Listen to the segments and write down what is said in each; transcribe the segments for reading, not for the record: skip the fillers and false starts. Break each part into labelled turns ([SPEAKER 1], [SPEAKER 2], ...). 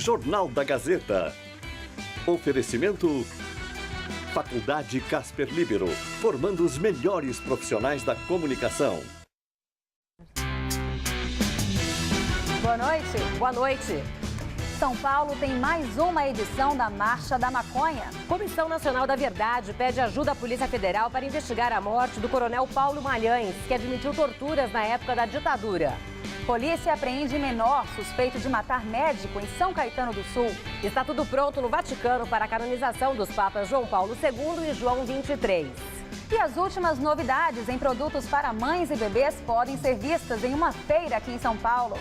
[SPEAKER 1] Jornal da Gazeta. Oferecimento Faculdade Casper Libero, formando os melhores profissionais da comunicação.
[SPEAKER 2] Boa noite.
[SPEAKER 3] Boa noite.
[SPEAKER 2] São Paulo tem mais uma edição da Marcha da Maconha.
[SPEAKER 3] Comissão Nacional da Verdade pede ajuda à Polícia Federal para investigar a morte do coronel Paulo Malhães, que admitiu torturas na época da ditadura.
[SPEAKER 2] Polícia apreende menor suspeito de matar médico em São Caetano do Sul.
[SPEAKER 3] Está tudo pronto no Vaticano para a canonização dos papas João Paulo II e João XXIII.
[SPEAKER 2] E as últimas novidades em produtos para mães e bebês podem ser vistas em uma feira aqui em São Paulo.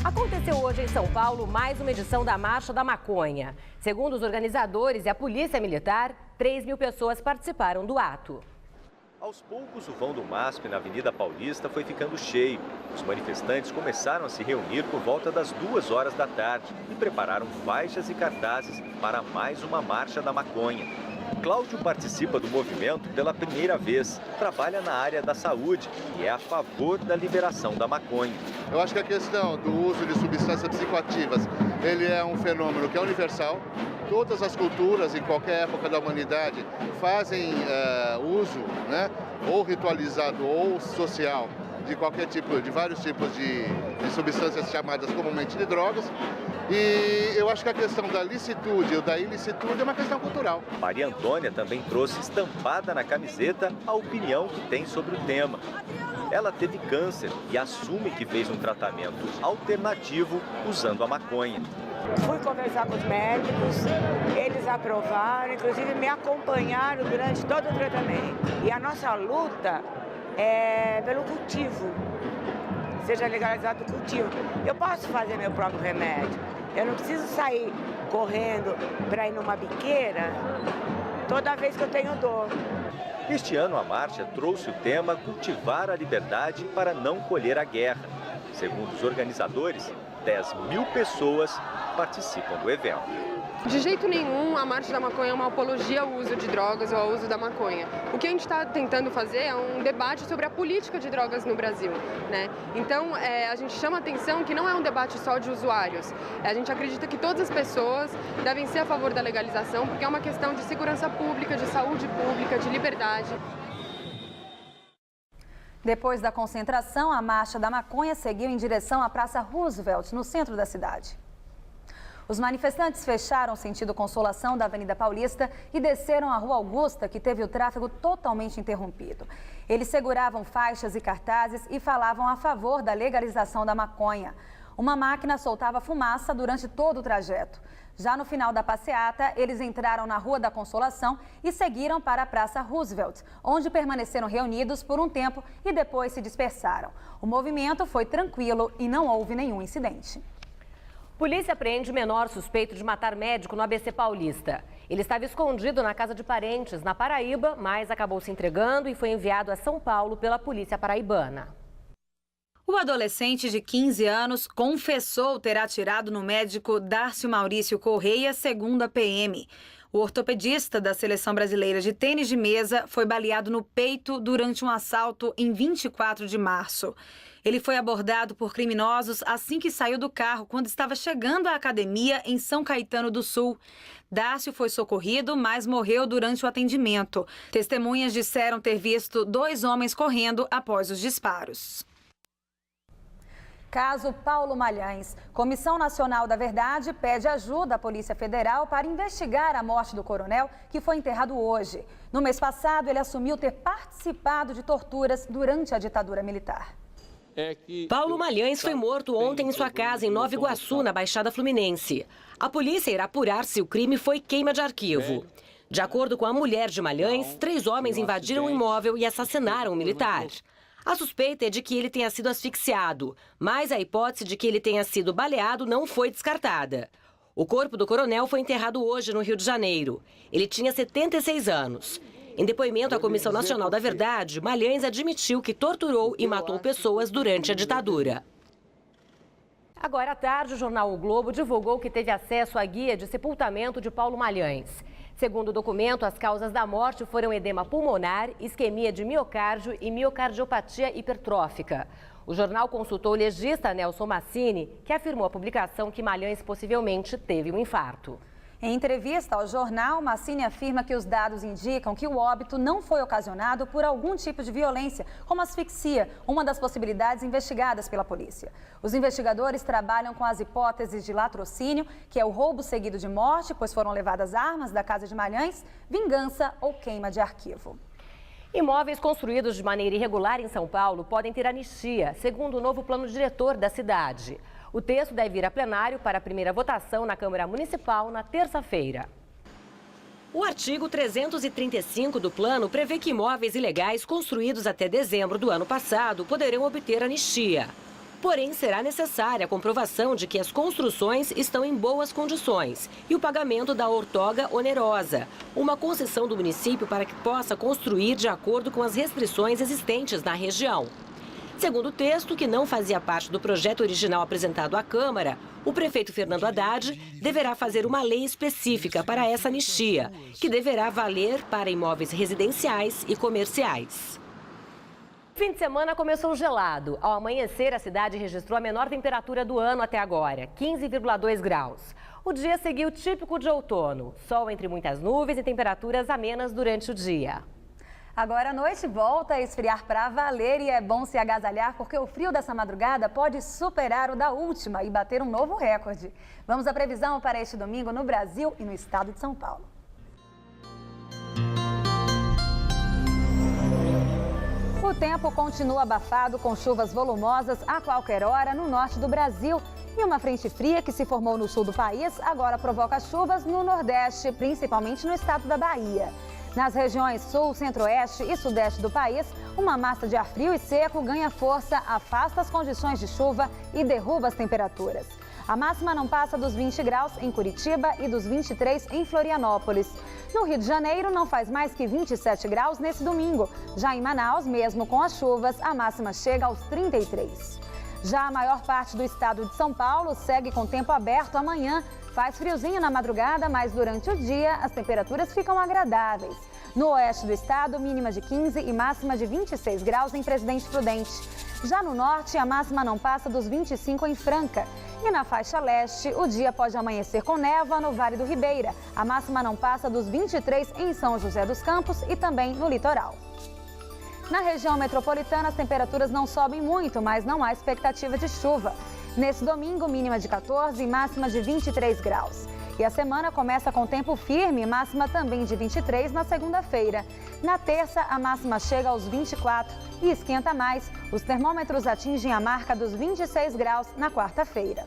[SPEAKER 3] Aconteceu hoje em São Paulo mais uma edição da Marcha da Maconha. Segundo os organizadores e a Polícia Militar, 3.000 pessoas participaram do ato.
[SPEAKER 4] Aos poucos, o vão do MASP na Avenida Paulista foi ficando cheio. Os manifestantes começaram a se reunir por volta das 2 horas da tarde e prepararam faixas e cartazes para mais uma Marcha da Maconha. Cláudio participa do movimento pela primeira vez, trabalha na área da saúde e é a favor da liberação da maconha.
[SPEAKER 5] Eu acho que a questão do uso de substâncias psicoativas, ele é um fenômeno que é universal. Todas as culturas, em qualquer época da humanidade, fazem uso, né, ou ritualizado ou social, de qualquer tipo, de vários tipos de substâncias chamadas comumente de drogas. E eu acho que a questão da licitude ou da ilicitude é uma questão cultural.
[SPEAKER 4] Maria Antônia também trouxe estampada na camiseta a opinião que tem sobre o tema. Ela teve câncer e assume que fez um tratamento alternativo usando a maconha.
[SPEAKER 6] Fui conversar com os médicos, eles aprovaram, inclusive me acompanharam durante todo o tratamento. E a nossa luta é pelo cultivo, seja legalizado o cultivo. Eu posso fazer meu próprio remédio, eu não preciso sair correndo para ir numa biqueira toda vez que eu tenho dor.
[SPEAKER 4] Este ano a marcha trouxe o tema Cultivar a Liberdade para não colher a guerra. Segundo os organizadores, 10.000 pessoas participam do evento.
[SPEAKER 7] De jeito nenhum, a Marcha da Maconha é uma apologia ao uso de drogas ou ao uso da maconha. O que a gente está tentando fazer é um debate sobre a política de drogas no Brasil, né? Então, a gente chama a atenção que não é um debate só de usuários. A gente acredita que todas as pessoas devem ser a favor da legalização, porque é uma questão de segurança pública, de saúde pública, de liberdade.
[SPEAKER 2] Depois da concentração, a Marcha da Maconha seguiu em direção à Praça Roosevelt, no centro da cidade. Os manifestantes fecharam o sentido Consolação da Avenida Paulista e desceram a Rua Augusta, que teve o tráfego totalmente interrompido. Eles seguravam faixas e cartazes e falavam a favor da legalização da maconha. Uma máquina soltava fumaça durante todo o trajeto. Já no final da passeata, eles entraram na Rua da Consolação e seguiram para a Praça Roosevelt, onde permaneceram reunidos por um tempo e depois se dispersaram. O movimento foi tranquilo e não houve nenhum incidente.
[SPEAKER 3] Polícia apreende menor suspeito de matar médico no ABC Paulista. Ele estava escondido na casa de parentes, na Paraíba, mas acabou se entregando e foi enviado a São Paulo pela polícia paraibana.
[SPEAKER 8] O adolescente de 15 anos confessou ter atirado no médico Dárcio Maurício Correia, segundo a PM. O ortopedista da Seleção Brasileira de Tênis de Mesa foi baleado no peito durante um assalto em 24 de março. Ele foi abordado por criminosos assim que saiu do carro, quando estava chegando à academia em São Caetano do Sul. Dárcio foi socorrido, mas morreu durante o atendimento. Testemunhas disseram ter visto 2 homens correndo após os disparos.
[SPEAKER 2] Caso Paulo Malhães. Comissão Nacional da Verdade pede ajuda à Polícia Federal para investigar a morte do coronel, que foi enterrado hoje. No mês passado, ele assumiu ter participado de torturas durante a ditadura militar.
[SPEAKER 3] Paulo Malhães foi morto ontem em sua casa em Nova Iguaçu, na Baixada Fluminense. A polícia irá apurar se o crime foi queima de arquivo. De acordo com a mulher de Malhães, 3 homens invadiram o imóvel e assassinaram o militar. A suspeita é de que ele tenha sido asfixiado, mas a hipótese de que ele tenha sido baleado não foi descartada. O corpo do coronel foi enterrado hoje no Rio de Janeiro. Ele tinha 76 anos. Em depoimento à Comissão Nacional da Verdade, Malhães admitiu que torturou e matou pessoas durante a ditadura.
[SPEAKER 9] Agora à tarde, o jornal O Globo divulgou que teve acesso à guia de sepultamento de Paulo Malhães. Segundo o documento, as causas da morte foram edema pulmonar, isquemia de miocárdio e miocardiopatia hipertrófica. O jornal consultou o legista Nelson Massini, que afirmou à publicação que Malhães possivelmente teve um infarto.
[SPEAKER 2] Em entrevista ao jornal, Massini afirma que os dados indicam que o óbito não foi ocasionado por algum tipo de violência, como asfixia, uma das possibilidades investigadas pela polícia. Os investigadores trabalham com as hipóteses de latrocínio, que é o roubo seguido de morte, pois foram levadas armas da casa de Malhães, vingança ou queima de arquivo.
[SPEAKER 9] Imóveis construídos de maneira irregular em São Paulo podem ter anistia, segundo o novo plano diretor da cidade. O texto deve ir a plenário para a primeira votação na Câmara Municipal na terça-feira.
[SPEAKER 3] O artigo 335 do plano prevê que imóveis ilegais construídos até dezembro do ano passado poderão obter anistia. Porém, será necessária a comprovação de que as construções estão em boas condições e o pagamento da outorga onerosa, uma concessão do município para que possa construir de acordo com as restrições existentes na região. Segundo o texto, que não fazia parte do projeto original apresentado à Câmara, o prefeito Fernando Haddad deverá fazer uma lei específica para essa anistia, que deverá valer para imóveis residenciais e comerciais.
[SPEAKER 9] O fim de semana começou gelado. Ao amanhecer, a cidade registrou a menor temperatura do ano até agora, 15,2 graus. O dia seguiu típico de outono, sol entre muitas nuvens e temperaturas amenas durante o dia.
[SPEAKER 2] Agora a noite volta a esfriar para valer e é bom se agasalhar porque o frio dessa madrugada pode superar o da última e bater um novo recorde. Vamos à previsão para este domingo no Brasil e no estado de São Paulo. O tempo continua abafado com chuvas volumosas a qualquer hora no norte do Brasil. E uma frente fria que se formou no sul do país agora provoca chuvas no nordeste, principalmente no estado da Bahia. Nas regiões sul, centro-oeste e sudeste do país, uma massa de ar frio e seco ganha força, afasta as condições de chuva e derruba as temperaturas. A máxima não passa dos 20 graus em Curitiba e dos 23 em Florianópolis. No Rio de Janeiro, não faz mais que 27 graus nesse domingo. Já em Manaus, mesmo com as chuvas, a máxima chega aos 33. Já a maior parte do estado de São Paulo segue com tempo aberto amanhã. Faz friozinho na madrugada, mas durante o dia as temperaturas ficam agradáveis. No oeste do estado, mínima de 15 e máxima de 26 graus em Presidente Prudente. Já no norte, a máxima não passa dos 25 em Franca. E na faixa leste, o dia pode amanhecer com névoa no Vale do Ribeira. A máxima não passa dos 23 em São José dos Campos e também no litoral. Na região metropolitana, as temperaturas não sobem muito, mas não há expectativa de chuva. Nesse domingo, mínima de 14 e máxima de 23 graus. E a semana começa com tempo firme, máxima também de 23 na segunda-feira. Na terça, a máxima chega aos 24 e esquenta mais. Os termômetros atingem a marca dos 26 graus na quarta-feira.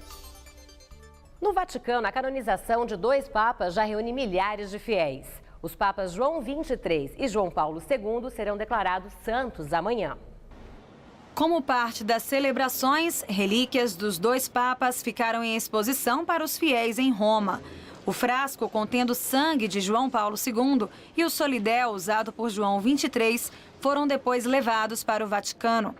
[SPEAKER 9] No Vaticano, a canonização de 2 papas já reúne milhares de fiéis. Os papas João XXIII e João Paulo II serão declarados santos amanhã.
[SPEAKER 8] Como parte das celebrações, relíquias dos 2 papas ficaram em exposição para os fiéis em Roma. O frasco contendo sangue de João Paulo II e o solidéu usado por João XXIII foram depois levados para o Vaticano.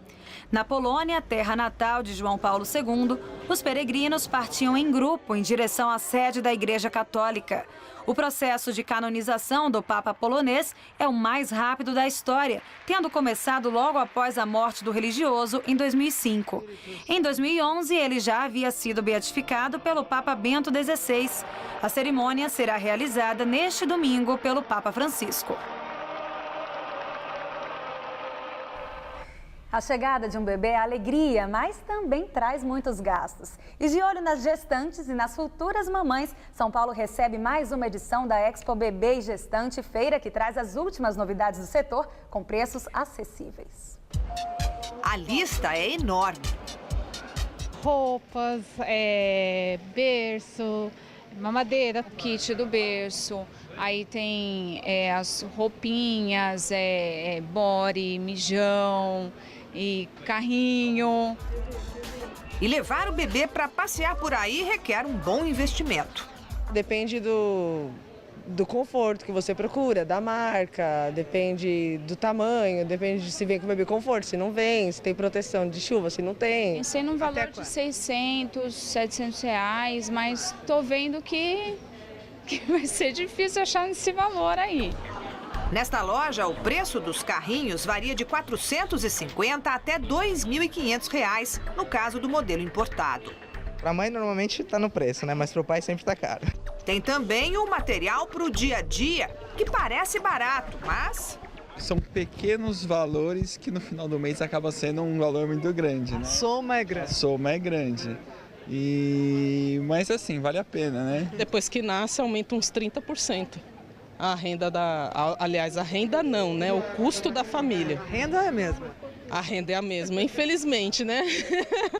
[SPEAKER 8] Na Polônia, terra natal de João Paulo II, os peregrinos partiam em grupo em direção à sede da Igreja Católica. O processo de canonização do Papa polonês é o mais rápido da história, tendo começado logo após a morte do religioso em 2005. Em 2011, ele já havia sido beatificado pelo Papa Bento XVI. A cerimônia será realizada neste domingo pelo Papa Francisco.
[SPEAKER 2] A chegada de um bebê é alegria, mas também traz muitos gastos. E de olho nas gestantes e nas futuras mamães, São Paulo recebe mais uma edição da Expo Bebê e Gestante, feira que traz as últimas novidades do setor com preços acessíveis.
[SPEAKER 10] A lista é enorme.
[SPEAKER 11] Roupas, berço, mamadeira, kit do berço. Aí tem as roupinhas, body, mijão e carrinho.
[SPEAKER 10] E levar o bebê para passear por aí requer um bom investimento.
[SPEAKER 12] Depende do conforto que você procura, da marca, depende do tamanho, depende de se vem com baby conforto, se não vem, se tem proteção de chuva, se não tem.
[SPEAKER 11] Pensei num valor de 600, 700 reais, mas tô vendo que vai ser difícil achar esse valor aí.
[SPEAKER 10] Nesta loja, o preço dos carrinhos varia de R$ 450 até R$ 2.500, no caso do modelo importado.
[SPEAKER 13] Para a mãe normalmente está no preço, né? Mas para o pai sempre está caro.
[SPEAKER 10] Tem também o material para o dia a dia, que parece barato, mas...
[SPEAKER 14] São pequenos valores que no final do mês acaba sendo um valor muito grande, né?
[SPEAKER 12] A soma é grande.
[SPEAKER 14] A soma é grande. Mas assim, vale a pena, né?
[SPEAKER 15] Depois que nasce, aumenta uns 30%. A renda aliás, a renda não, né? O custo da família.
[SPEAKER 12] A renda é a mesma.
[SPEAKER 15] A renda é a mesma, infelizmente, né?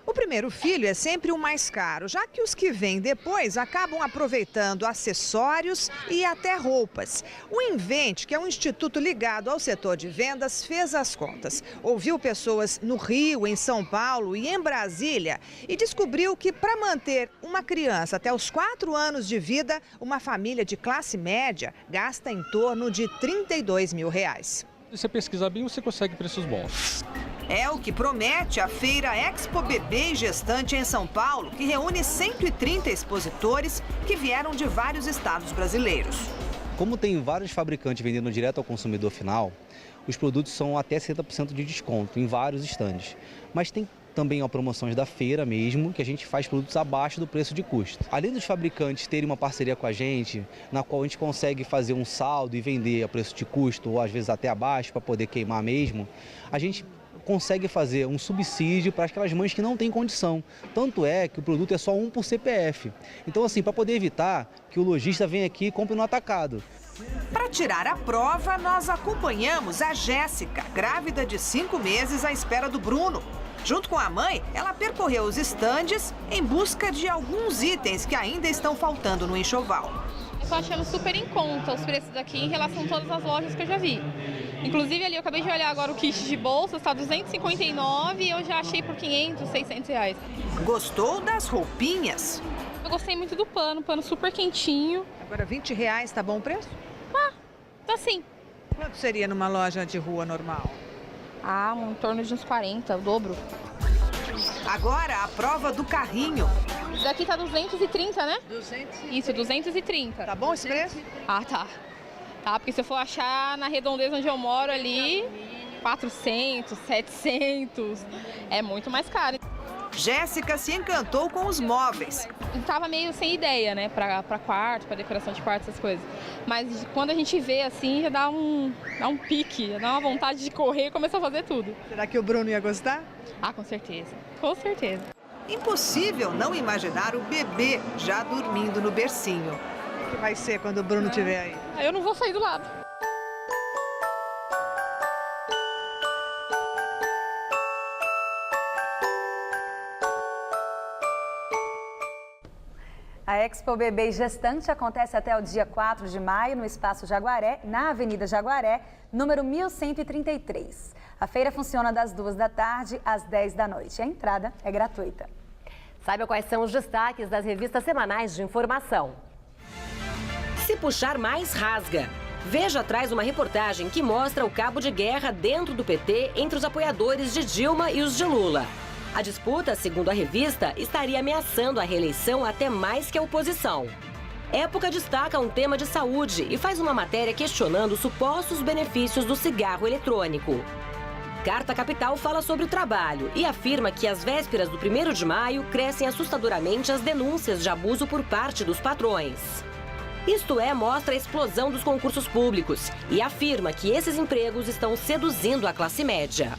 [SPEAKER 10] O primeiro filho é sempre o mais caro, já que os que vêm depois acabam aproveitando acessórios e até roupas. O Invente, que é um instituto ligado ao setor de vendas, fez as contas. Ouviu pessoas no Rio, em São Paulo e em Brasília e descobriu que para manter uma criança até os 4 anos de vida, uma família de classe média gasta em torno de R$ 32 mil.
[SPEAKER 16] Se você pesquisar bem, você consegue preços bons.
[SPEAKER 10] É o que promete a feira Expo Bebê e Gestante em São Paulo, que reúne 130 expositores que vieram de vários estados brasileiros.
[SPEAKER 17] Como tem vários fabricantes vendendo direto ao consumidor final, os produtos são até 70% de desconto em vários estandes. Mas tem também promoções da feira mesmo, que a gente faz produtos abaixo do preço de custo. Além dos fabricantes terem uma parceria com a gente, na qual a gente consegue fazer um saldo e vender a preço de custo, ou às vezes até abaixo, para poder queimar mesmo, a gente consegue fazer um subsídio para aquelas mães que não têm condição. Tanto é que o produto é só 1 por CPF. Então, assim, para poder evitar que o lojista venha aqui e compre no atacado.
[SPEAKER 10] Para tirar a prova, nós acompanhamos a Jéssica, grávida de 5 meses, à espera do Bruno. Junto com a mãe, ela percorreu os estandes em busca de alguns itens que ainda estão faltando no enxoval.
[SPEAKER 18] Estou achando super em conta os preços daqui em relação a todas as lojas que eu já vi. Inclusive ali eu acabei de olhar agora o kit de bolsa, está R$259 e eu já achei por R$500, R$600.
[SPEAKER 10] Gostou das roupinhas?
[SPEAKER 18] Eu gostei muito do pano super quentinho.
[SPEAKER 10] Agora R$20, tá bom o preço?
[SPEAKER 18] Tá sim.
[SPEAKER 10] Quanto seria numa loja de rua normal?
[SPEAKER 18] Em torno de uns 40, o dobro.
[SPEAKER 10] Agora a prova do carrinho.
[SPEAKER 18] Isso daqui tá 230, né?
[SPEAKER 10] 200.
[SPEAKER 18] Isso, 230.
[SPEAKER 10] Tá bom esse preço?
[SPEAKER 18] Tá. Tá, porque se eu for achar na redondeza onde eu moro ali, 400, 700, é muito mais caro.
[SPEAKER 10] Jéssica se encantou com os móveis.
[SPEAKER 18] Eu tava meio sem ideia, né, pra quarto, pra decoração de quarto, essas coisas. Mas quando a gente vê assim, já dá um pique, já dá uma vontade de correr e começar a fazer tudo.
[SPEAKER 12] Será que o Bruno ia gostar?
[SPEAKER 18] Com certeza, com certeza.
[SPEAKER 10] Impossível não imaginar o bebê já dormindo no bercinho.
[SPEAKER 12] O que vai ser quando o Bruno estiver aí?
[SPEAKER 18] Eu não vou sair do lado.
[SPEAKER 2] A Expo Bebê e Gestante acontece até o dia 4 de maio no Espaço Jaguaré, na Avenida Jaguaré, número 1133. A feira funciona das 2 da tarde às 10 da noite. A entrada é gratuita.
[SPEAKER 9] Saiba quais são os destaques das revistas semanais de informação.
[SPEAKER 3] Se puxar mais, rasga. Veja atrás uma reportagem que mostra o cabo de guerra dentro do PT entre os apoiadores de Dilma e os de Lula. A disputa, segundo a revista, estaria ameaçando a reeleição até mais que a oposição. Época destaca um tema de saúde e faz uma matéria questionando os supostos benefícios do cigarro eletrônico. Carta Capital fala sobre o trabalho e afirma que às vésperas do 1º de maio crescem assustadoramente as denúncias de abuso por parte dos patrões. Isto é, mostra a explosão dos concursos públicos e afirma que esses empregos estão seduzindo a classe média.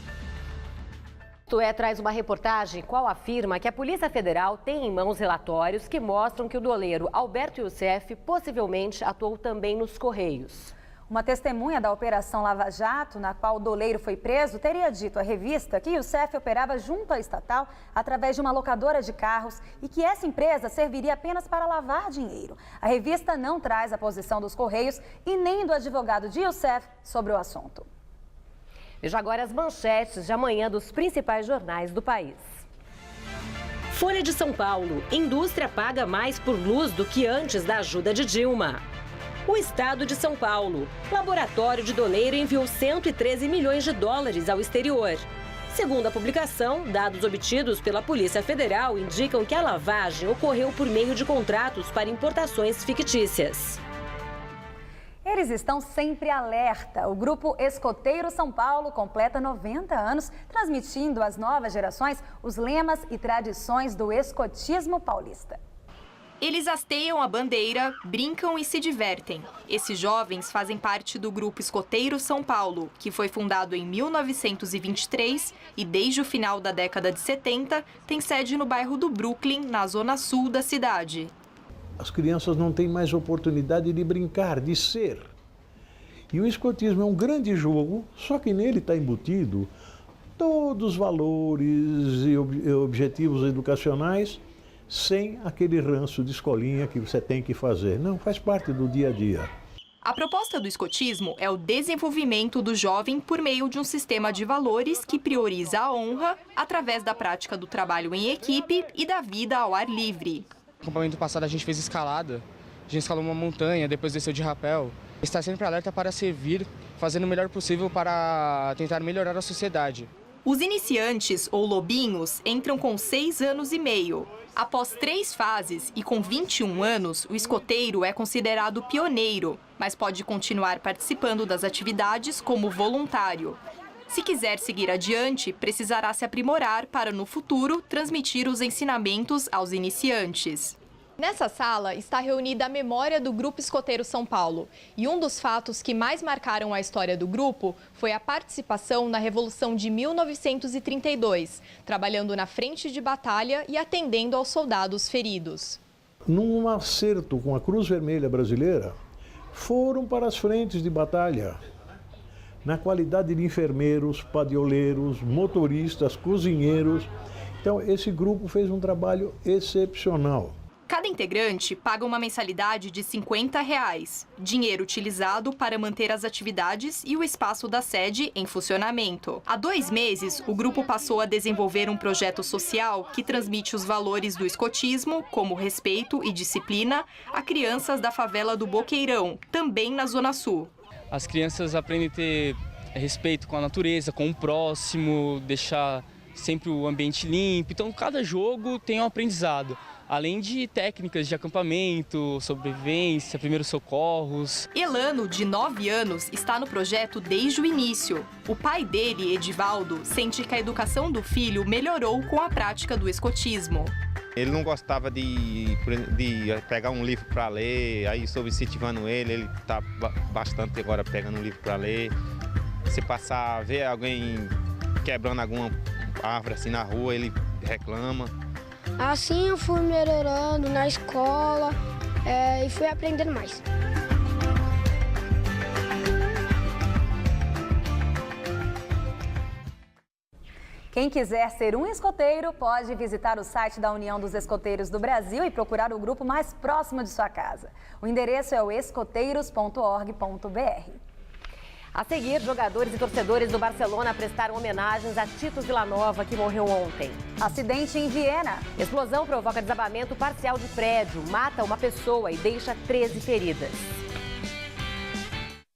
[SPEAKER 9] Isto é, traz uma reportagem qual afirma que a Polícia Federal tem em mãos relatórios que mostram que o doleiro Alberto Youssef possivelmente atuou também nos Correios.
[SPEAKER 2] Uma testemunha da Operação Lava Jato, na qual o doleiro foi preso, teria dito à revista que Youssef operava junto à estatal através de uma locadora de carros e que essa empresa serviria apenas para lavar dinheiro. A revista não traz a posição dos Correios e nem do advogado de Youssef sobre o assunto.
[SPEAKER 9] Veja agora as manchetes de amanhã dos principais jornais do país.
[SPEAKER 3] Folha de São Paulo. Indústria paga mais por luz do que antes da ajuda de Dilma. o estado de São Paulo. Laboratório de Doleiro enviou 113 milhões de dólares ao exterior. Segundo a publicação, dados obtidos pela Polícia Federal indicam que a lavagem ocorreu por meio de contratos para importações fictícias.
[SPEAKER 2] Eles estão sempre alerta. O Grupo Escoteiro São Paulo completa 90 anos, transmitindo às novas gerações os lemas e tradições do escotismo paulista.
[SPEAKER 19] Eles hasteiam a bandeira, brincam e se divertem. Esses jovens fazem parte do Grupo Escoteiro São Paulo, que foi fundado em 1923 e desde o final da década de 70 tem sede no bairro do Brooklyn, na zona sul da cidade.
[SPEAKER 20] As crianças não têm mais oportunidade de brincar, de ser. E o escotismo é um grande jogo, só que nele está embutido todos os valores e objetivos educacionais, sem aquele ranço de escolinha que você tem que fazer. Não, faz parte do dia a dia.
[SPEAKER 19] A proposta do escotismo é o desenvolvimento do jovem por meio de um sistema de valores que prioriza a honra através da prática do trabalho em equipe e da vida ao ar livre.
[SPEAKER 21] No acampamento passado a gente fez escalada, a gente escalou uma montanha, depois desceu de rapel. Está sempre alerta para servir, fazendo o melhor possível para tentar melhorar a sociedade.
[SPEAKER 19] Os iniciantes, ou lobinhos, entram com 6 anos e meio. Após 3 fases e com 21 anos, o escoteiro é considerado pioneiro, mas pode continuar participando das atividades como voluntário. Se quiser seguir adiante, precisará se aprimorar para, no futuro, transmitir os ensinamentos aos iniciantes.
[SPEAKER 18] Nessa sala está reunida a memória do Grupo Escoteiro São Paulo. E um dos fatos que mais marcaram a história do grupo foi a participação na Revolução de 1932, trabalhando na frente de batalha e atendendo aos soldados feridos.
[SPEAKER 20] Num acerto com a Cruz Vermelha Brasileira, foram para as frentes de batalha, na qualidade de enfermeiros, padioleiros, motoristas, cozinheiros. Então, esse grupo fez um trabalho excepcional.
[SPEAKER 19] Cada integrante paga uma mensalidade de R$ 50, dinheiro utilizado para manter as atividades e o espaço da sede em funcionamento. Há 2 meses, o grupo passou a desenvolver um projeto social que transmite os valores do escotismo, como respeito e disciplina, a crianças da favela do Boqueirão, também na Zona Sul.
[SPEAKER 21] As crianças aprendem a ter respeito com a natureza, com o próximo, deixar sempre o ambiente limpo. Então, cada jogo tem um aprendizado. Além de técnicas de acampamento, sobrevivência, primeiros socorros.
[SPEAKER 19] Elano, de 9 anos, está no projeto desde o início. O pai dele, Edivaldo, sente que a educação do filho melhorou com a prática do escotismo.
[SPEAKER 22] Ele não gostava de pegar um livro para ler, aí estou incentivando ele está bastante agora pegando um livro para ler. Se passar, ver alguém quebrando alguma árvore assim na rua, ele reclama.
[SPEAKER 23] Assim eu fui melhorando na escola e fui aprendendo mais.
[SPEAKER 2] Quem quiser ser um escoteiro pode visitar o site da União dos Escoteiros do Brasil e procurar o grupo mais próximo de sua casa. O endereço é o escoteiros.org.br.
[SPEAKER 9] A seguir, jogadores e torcedores do Barcelona prestaram homenagens a Tito Vilanova, que morreu ontem.
[SPEAKER 2] Acidente em Viena.
[SPEAKER 9] Explosão provoca desabamento parcial de prédio, mata uma pessoa e deixa 13 feridas.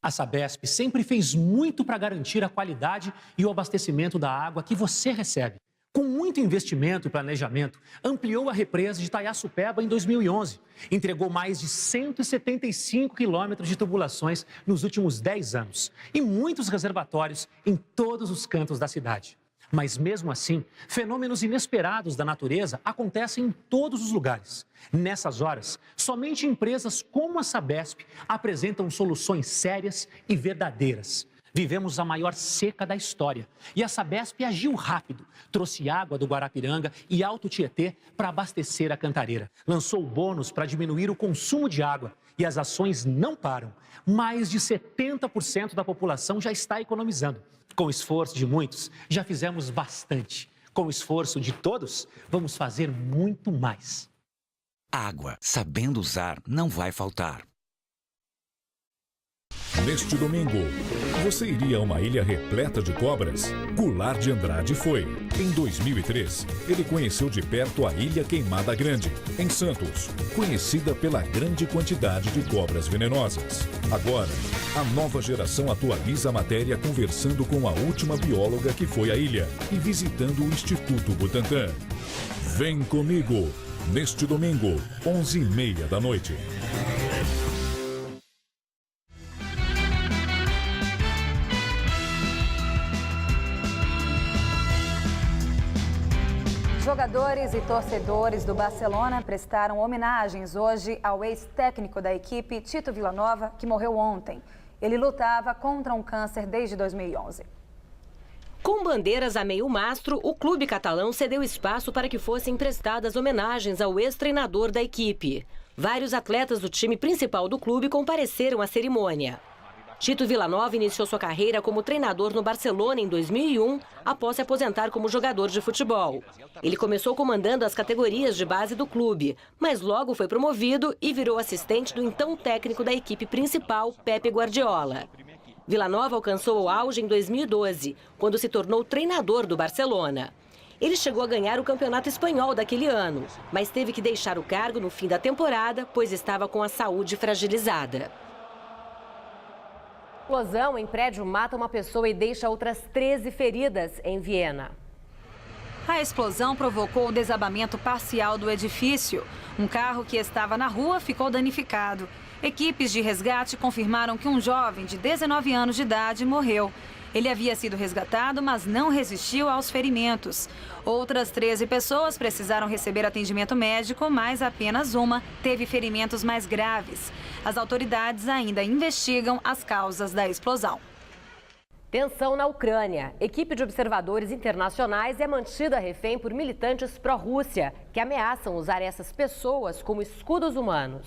[SPEAKER 24] A Sabesp sempre fez muito para garantir a qualidade e o abastecimento da água que você recebe. Com muito investimento e planejamento, ampliou a represa de Itaiaçupeba em 2011. Entregou mais de 175 quilômetros de tubulações nos últimos 10 anos e muitos reservatórios em todos os cantos da cidade. Mas mesmo assim, fenômenos inesperados da natureza acontecem em todos os lugares. Nessas horas, somente empresas como a Sabesp apresentam soluções sérias e verdadeiras. Vivemos a maior seca da história e a Sabesp agiu rápido. Trouxe água do Guarapiranga e Alto Tietê para abastecer a Cantareira. Lançou bônus para diminuir o consumo de água e as ações não param. Mais de 70% da população já está economizando. Com o esforço de muitos, já fizemos bastante. Com o esforço de todos, vamos fazer muito mais.
[SPEAKER 25] Água, sabendo usar, não vai faltar.
[SPEAKER 1] Neste domingo, você iria a uma ilha repleta de cobras? Goulart de Andrade foi. Em 2003, ele conheceu de perto a Ilha Queimada Grande, em Santos, conhecida pela grande quantidade de cobras venenosas. Agora, a nova geração atualiza a matéria conversando com a última bióloga que foi à ilha e visitando o Instituto Butantan. Vem comigo, neste domingo, 11h30 da noite.
[SPEAKER 2] Jogadores e torcedores do Barcelona prestaram homenagens hoje ao ex-técnico da equipe, Tito Vilanova, que morreu ontem. Ele lutava contra um câncer desde 2011.
[SPEAKER 3] Com bandeiras a meio mastro, o clube catalão cedeu espaço para que fossem prestadas homenagens ao ex-treinador da equipe. Vários atletas do time principal do clube compareceram à cerimônia. Tito Vilanova iniciou sua carreira como treinador no Barcelona em 2001, após se aposentar como jogador de futebol. Ele começou comandando as categorias de base do clube, mas logo foi promovido e virou assistente do então técnico da equipe principal, Pepe Guardiola. Vilanova alcançou o auge em 2012, quando se tornou treinador do Barcelona. Ele chegou a ganhar o campeonato espanhol daquele ano, mas teve que deixar o cargo no fim da temporada, pois estava com a saúde fragilizada.
[SPEAKER 9] Explosão em prédio mata uma pessoa e deixa outras 13 feridas em Viena.
[SPEAKER 8] A explosão provocou o desabamento parcial do edifício. Um carro que estava na rua ficou danificado. Equipes de resgate confirmaram que um jovem de 19 anos de idade morreu. Ele havia sido resgatado, mas não resistiu aos ferimentos. Outras 13 pessoas precisaram receber atendimento médico, mas apenas uma teve ferimentos mais graves. As autoridades ainda investigam as causas da explosão.
[SPEAKER 9] Tensão na Ucrânia. Equipe de observadores internacionais é mantida refém por militantes pró-Rússia, que ameaçam usar essas pessoas como escudos humanos.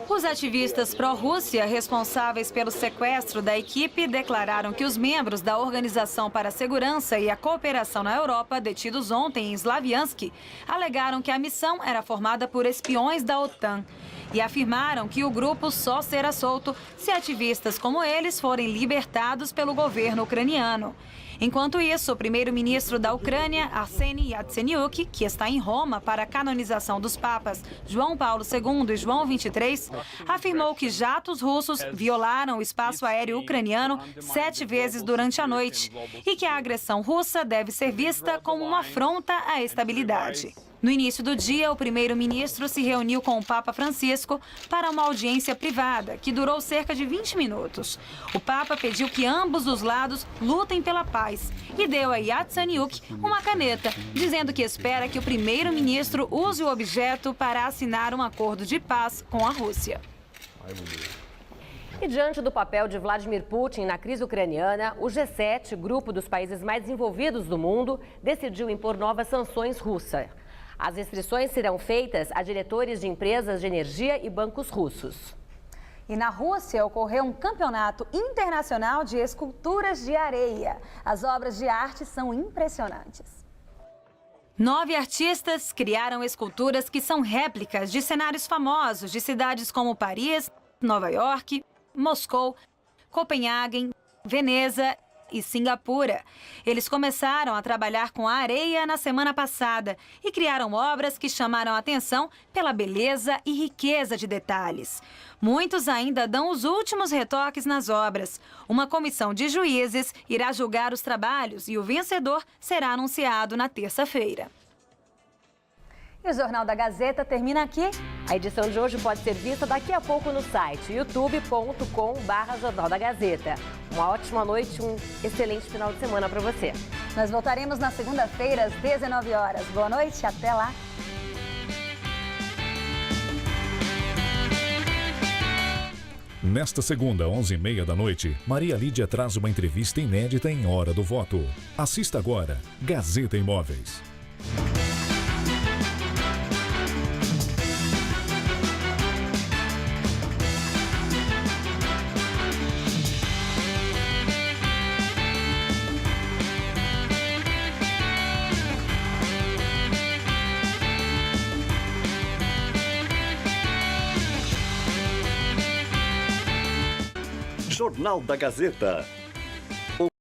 [SPEAKER 8] Os ativistas pró-Rússia responsáveis pelo sequestro da equipe declararam que os membros da Organização para a Segurança e a Cooperação na Europa, detidos ontem em Slaviansk, alegaram que a missão era formada por espiões da OTAN e afirmaram que o grupo só será solto se ativistas como eles forem libertados pelo governo ucraniano. Enquanto isso, o primeiro-ministro da Ucrânia, Arseniy Yatsenyuk, que está em Roma para a canonização dos papas João Paulo II e João XXIII, afirmou que jatos russos violaram o espaço aéreo ucraniano 7 vezes durante a noite e que a agressão russa deve ser vista como uma afronta à estabilidade. No início do dia, o primeiro-ministro se reuniu com o Papa Francisco para uma audiência privada, que durou cerca de 20 minutos. O Papa pediu que ambos os lados lutem pela paz e deu a Yatsenyuk uma caneta, dizendo que espera que o primeiro-ministro use o objeto para assinar um acordo de paz com a Rússia.
[SPEAKER 9] E diante do papel de Vladimir Putin na crise ucraniana, o G7, grupo dos países mais desenvolvidos do mundo, decidiu impor novas sanções russas. As restrições serão feitas a diretores de empresas de energia e bancos russos.
[SPEAKER 2] E na Rússia ocorreu um campeonato internacional de esculturas de areia. As obras de arte são impressionantes.
[SPEAKER 8] 9 artistas criaram esculturas que são réplicas de cenários famosos de cidades como Paris, Nova York, Moscou, Copenhague, Veneza e Singapura. Eles começaram a trabalhar com a areia na semana passada e criaram obras que chamaram a atenção pela beleza e riqueza de detalhes. Muitos ainda dão os últimos retoques nas obras. Uma comissão de juízes irá julgar os trabalhos e o vencedor será anunciado na terça-feira.
[SPEAKER 2] E o Jornal da Gazeta termina aqui.
[SPEAKER 9] A edição de hoje pode ser vista daqui a pouco no site youtube.com/Jornal da Gazeta. Uma ótima noite, um excelente final de semana para você.
[SPEAKER 2] Nós voltaremos na segunda-feira às 19 horas. Boa noite, até lá.
[SPEAKER 1] Nesta segunda, 11h30 da noite, Maria Lídia traz uma entrevista inédita em Hora do Voto. Assista agora, Gazeta Imóveis.
[SPEAKER 4] Jornal da Gazeta.